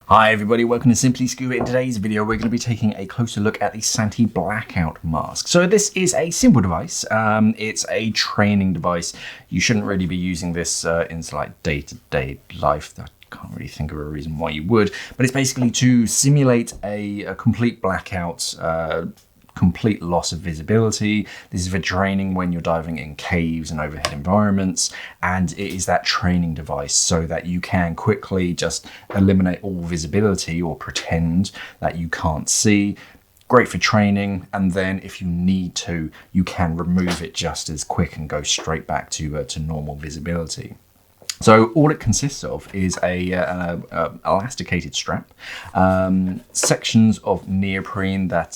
Hi everybody, welcome to Simply Scuba. In today's video we're going to be taking a closer look at the Santi Blackout mask. So this is a simple device, it's a training device. You shouldn't really be using this in like day-to-day life. I can't really think of a reason why you would, but it's basically to simulate a complete blackout, complete loss of visibility. This is for training when you're diving in caves and overhead environments, and it is that training device so that you can quickly just eliminate all visibility or pretend that you can't see. Great for training, and then if you need to, you can remove it just as quick and go straight back to normal visibility. So all it consists of is a elasticated strap, sections of neoprene that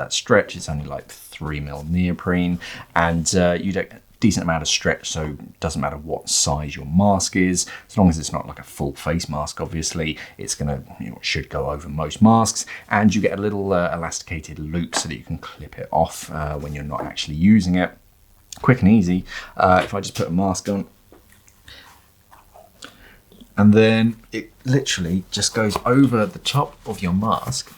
stretch. It's only like 3mm neoprene, and you get a decent amount of stretch, so it doesn't matter what size your mask is, as long as it's not like a full face mask. Obviously, it's gonna, it should go over most masks, and you get a little elasticated loop so that you can clip it off when you're not actually using it. Quick and easy. If I just put a mask on, and then it literally just goes over the top of your mask,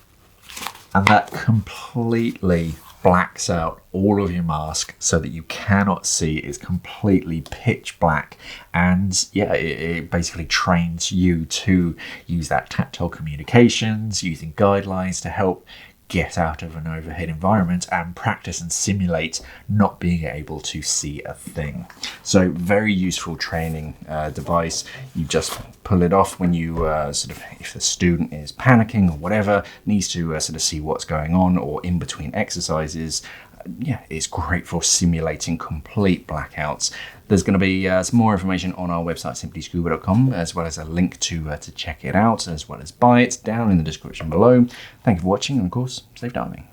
and that completely blacks out all of your mask so that you cannot see. It's completely pitch black, and yeah, it basically trains you to use that tactile communications, using guidelines to help get out of an overhead environment and practice and simulate not being able to see a thing. So very useful training device. You just pull it off when you if the student is panicking or whatever, needs to sort of see what's going on, or in between exercises. Yeah, it's great for simulating complete blackouts. There's going to be some more information on our website, simplyscuba.com, as well as a link to check it out, as well as buy it, down in the description below. Thank you for watching, and of course, safe diving.